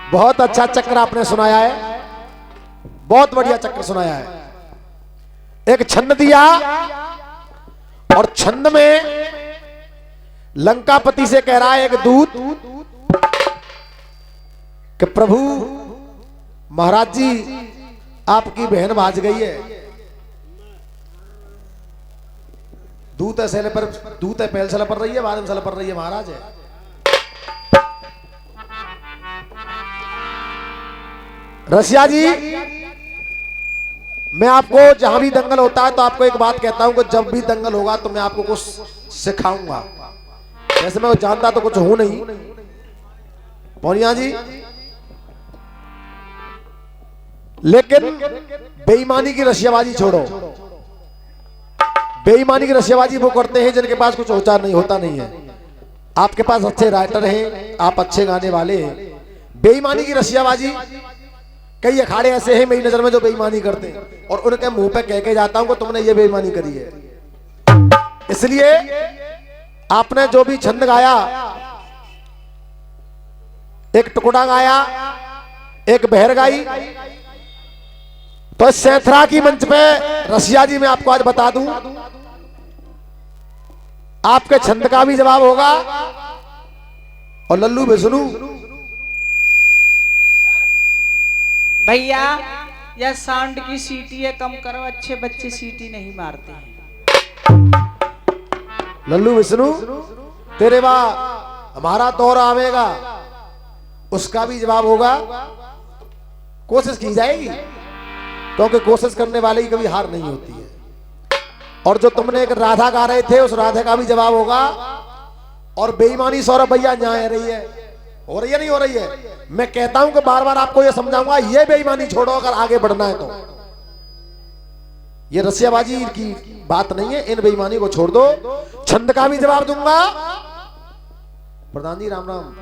बहुत अच्छा चक्र आपने सुनाया है, बहुत बढ़िया चक्र सुनाया है। एक छंद दिया और छंद में लंकापति से कह रहा है एक दूत कि प्रभु महाराज जी आपकी बहन भाज गई है। दूत है सेले पर, दूत है पहल सला पर रही है, बाद में सला पर रही है, महाराज है। रसिया जी, मैं आपको जहां भी दंगल होता है तो आपको एक बात कहता हूं कि जब भी दंगल होगा तो मैं आपको कुछ सिखाऊंगा। वैसे मैं जानता तो कुछ हूं नहीं पौनिया जी, लेकिन बेईमानी की रसियाबाजी छोड़ो। बेईमानी की रसियाबाजी वो करते हैं जिनके पास कुछ होता नहीं है। आपके पास अच्छे राइटर हैं, आप अच्छे गाने वाले हैं। बेईमानी की रसियाबाजी, कई अखाड़े ऐसे हैं मेरी नजर में जो बेईमानी करते हैं और उनके मुंह पे कह के जाता हूं कि तुमने ये बेईमानी करी है। इसलिए आपने जो भी छंद गाया, एक टुकड़ा गाया, एक बहर गाई, तो सेंथरा की मंच पे रसिया जी मैं आपको आज बता दूं, आपके छंद का भी जवाब होगा और लल्लू विष्णु। भैया यह साउंड की सीटी है, कम करो, अच्छे बच्चे सीटी नहीं मारते हैं। लल्लू विष्णु, तेरे वहां हमारा दौर आवेगा, उसका भी जवाब होगा। कोशिश की जाएगी क्योंकि कोशिश करने वाले की कभी हार नहीं होती है। और जो तुमने एक राधा गा रहे थे, उस राधा का भी जवाब होगा। और बेईमानी सौरभ भैया यहाँ आ रही है, हो रही है नहीं हो रही है? मैं कहता हूं कि बार बार आपको यह समझाऊंगा, ये बेईमानी छोड़ो अगर आगे बढ़ना है तो। ये रसियाबाजी की बात नहीं है, इन बेईमानी को छोड़ दो। छंद का भी जवाब दूंगा। प्रधान जी राम राम।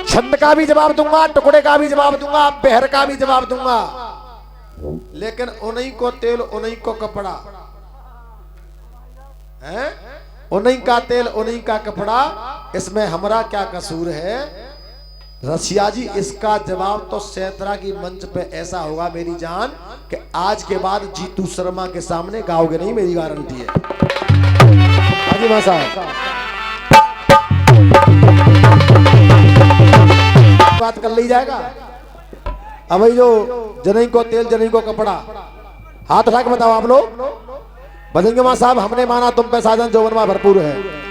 छंद का भी जवाब दूंगा, टुकड़े का भी जवाब दूंगा, बहर का भी जवाब दूंगा। लेकिन उन्हीं को तेल उन्हीं को कपड़ा है, उन्हीं का तेल उन्हीं का कपड़ा, इसमें हमारा क्या कसूर है? रसिया जी, इसका जवाब तो सेंथरा की मंच पे ऐसा होगा मेरी जान कि आज के बाद जीतू शर्मा के सामने गाओगे नहीं, मेरी गारंटी है। हाजी मां साहब बात कर ली जाएगा। अब भाई जो जनई को तेल जनई को कपड़ा, हाथ उठा के बताओ आप लोग। बजेंगे मां साहब, हमने माना तुम पे साधन जौवन में भरपूर है।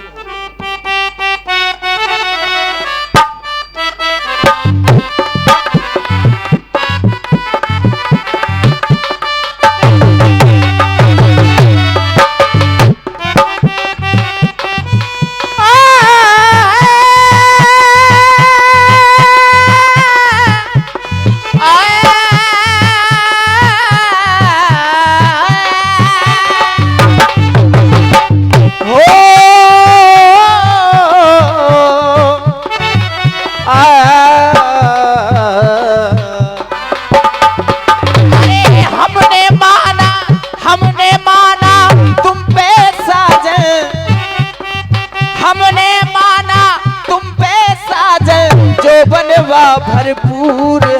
भरपूर है।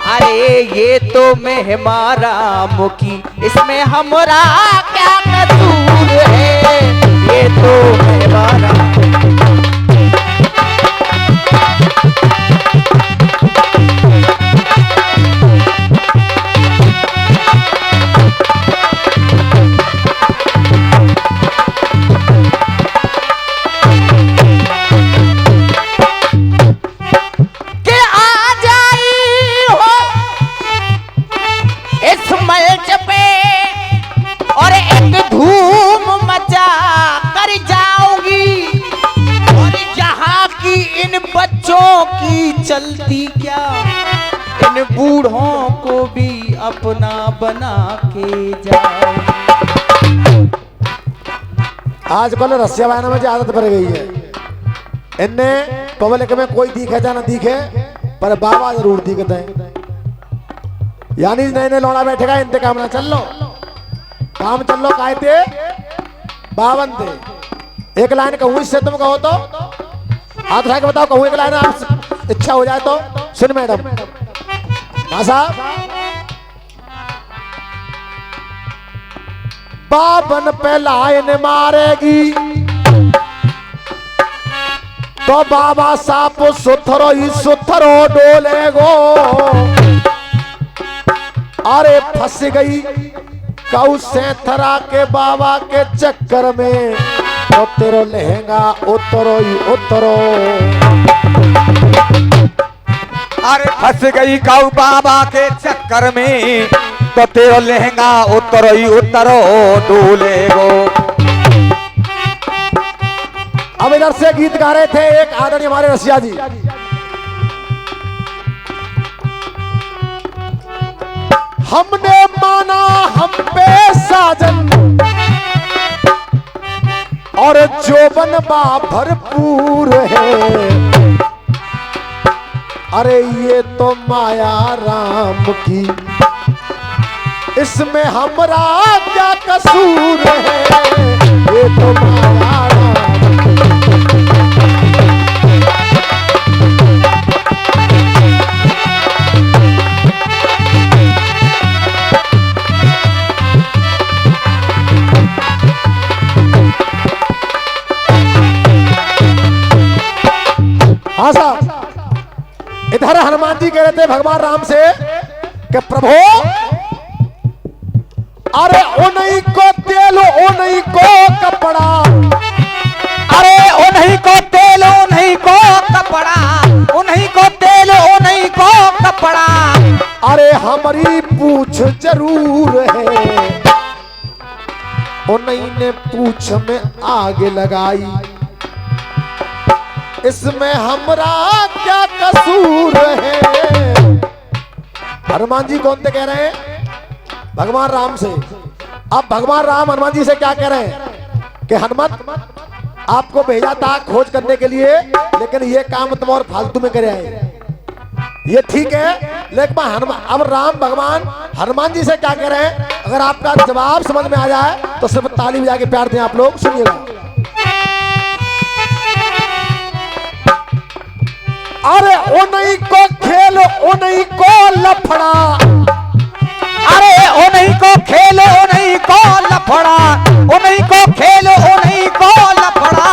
अरे ये तो मेहमारा मुकी, इसमें हमरा क्या कसूर है? ये तो मेहमारा चलती क्या, इन बूढ़ों को भी अपना बना के जाओ। आजकल रसिया बजाने में आदत पड़ गई है। इनने पब्लिक में कोई दिखे या ना दिखे, पर बाबा जरूर दिखते हैं। यानी नए नए लौड़ा बैठेगा, इनते काम ना चल लो, काम चल लो, काय थे 52 थे। एक लाइन कहूँ इससे तुम कहो तो हाथ उठा के बताओ, कहूँ एक लाइन आप इच्छा हो जाए तो। सुन मैडम हाँ साहब, बाबन पे लाइन मारेगी तो बाबा साप सुथरो ही सुथरो डोलेगो। अरे फंस गई कऊ सेंथरा के बाबा के चक्कर में तो तेरो लहंगा उतरो ही उतरो। अरे फंस गई कऊ बाबा के चक्कर में तो तेरो लहंगा उतरो ही उतरो डोलेगो। अब इधर से गीत गा रहे थे एक आदरणीय हमारे रसिया जी। हमने माना हम पे साजन और जोबन बा भरपूर है। अरे ये तो माया राम की, इसमें हमरा क्या कसूर है। ये तो माया राम हाँ साहब। इधर हनुमान जी कह रहे थे भगवान राम से कि प्रभु अरे ओ नहीं को तेल ओ नहीं को कपड़ा। अरे ओ नहीं को तेल ओ नहीं को कपड़ा, ओ नहीं को तेल ओ नहीं को कपड़ा। अरे हमारी पूछ जरूर है। ओ नहीं ने पूछ में आग लगाई, इसमें हमरा क्या कसूर है। हनुमान जी कौन से कह रहे हैं? भगवान राम से। अब भगवान राम हनुमान जी से क्या कह रहे हैं कि हनुमत आपको भेजा था खोज करने के लिए, लेकिन ये काम तुम और फालतू में करे आए। ये ठीक है, लेकिन अब राम भगवान हनुमान जी से क्या कह रहे हैं? अगर आपका जवाब समझ में आ जाए तो सिर्फ ताली बजा के प्यार दें आप लोग। सुनिएगा। अरे ओ नहीं को खेल ओ नहीं को लफड़ा। अरे ओ नहीं को खेल ओ नहीं को लफड़ा, ओ नहीं को खेल ओ नहीं को लफड़ा।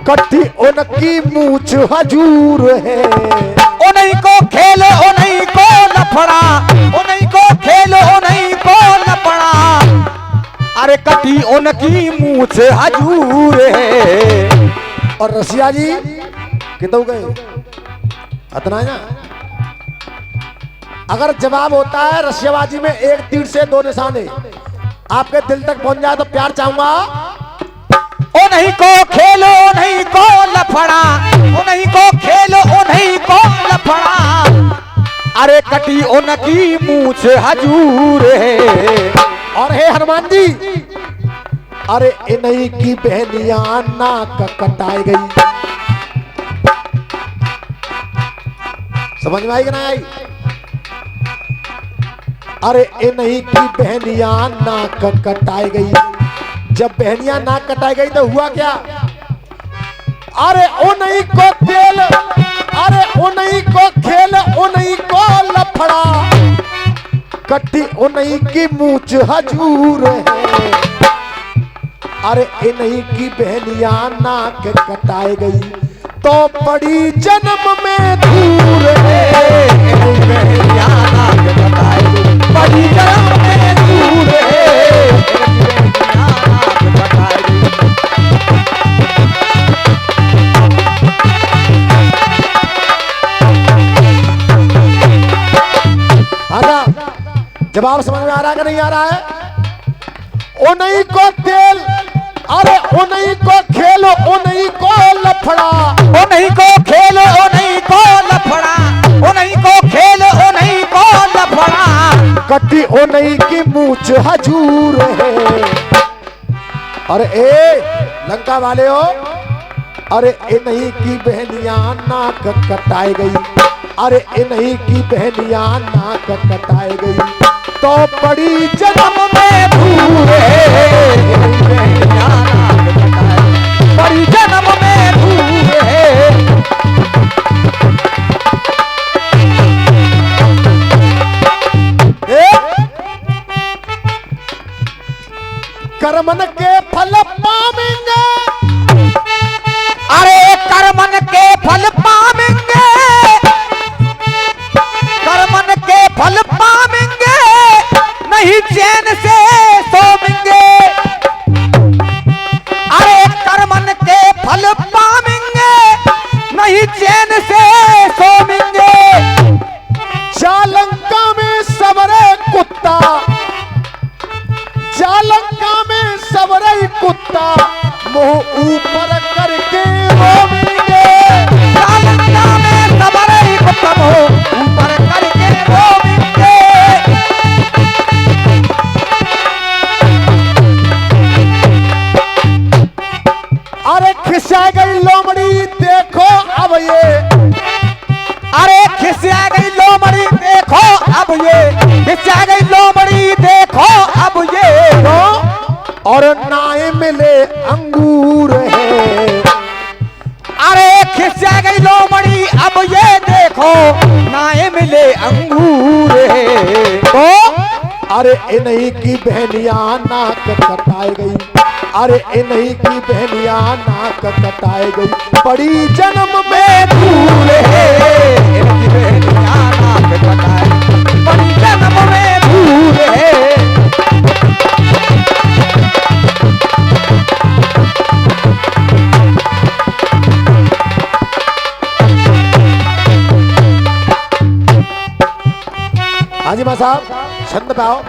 कट्टी उनकी मूछ हजूर है। ओ नहीं को खेल ओ नहीं को लफड़ा, ओ नहीं को खेल ओ नहीं को लफड़ा। अरे कटी उनकी मूछ हजूर है। और रसिया जी कितने गए इतना है ना। अगर जवाब होता है रसियाबाजी में एक तीर से दो निशाने आपके दिल तक पहुंच जाए तो प्यार चाहूंगा। ओ नहीं को खेलो ओ नहीं को लफड़ा, ओ नहीं को खेलो ओ नहीं को लफड़ा। अरे कटी उनकी मूछ हजूर है। और हे हनुमान जी, अरे इन्हीं की बहनिया नाक कटाई गई। समझ में आई कि नहीं आई? अरे इन्हीं की बहनिया नाक कटाई गई। जब बहनिया नाक कटाई गई तो हुआ क्या? अरे ओ नहीं को तेल, अरे ओ नहीं को खेल ओ नहीं को लफड़ा। कट्टी ओ नहीं की मूछ हजूर है। अरे इन्हीं की बहनिया नाक कटाई गई तो पड़ी जन्म में दूर है। बहनिया नाक कटाई गई, पड़ी जन्म में दूर है। जवाब समझ में आ रहा है कि नहीं आ रहा है? ओ नहीं को तेल, अरे ओ नहीं को खेलो ओ नहीं को लफड़ा। ओ नहीं को खेलो ओ नहीं को लफड़ा, ओ नहीं को खेलो ओ नहीं को लफड़ा। कट्टी ओ नहीं की मूछ हजूर है। अरे ए लंका वाले हो, अरे ए नहीं की बहनिया नाक कटाई गई। अरे ए नहीं की बहनिया नाक कटाई गई तो पड़ी जन्म में बहनिया नाक कटाई कर्मन के फल पावेंगे, अरे कर्मन के फल पावेंगे, कर्मन के फल पावेंगे, नहीं चैन से सोवेंगे। अरे कर्मन के फल पावेंगे, नहीं चैन से सोवेंगे। जालंका में सबरे कुत्ता, जालंका में सबरे कुत्ता, मुंह ऊपर करके रोवेंगे। जालंका में सबरे कुत्ता मुंह ऊपर करके रोवेंगे। अरे खिसा गई लोमड़ी देखो अब ये, अरे खिसिया गई लोमड़ी देखो अब ये, खिसिया गई लोमड़ी देखो अब ये। तो और नाए मिले अंगूर है, अरे खिसिया गई लोमड़ी अब ये देखो, नाए मिले अंगूर है। तो अरे इन्हीं की बहनिया नाक कटाई गई, अरे इन्हीं की बहनिया नाक कटाई गई, बड़ी जन्म में धूल है, इनकी बहनियां नाक कटाई, बड़ी जन्म में धूल है। हाँ जी मां साहब, छंद पे आओ।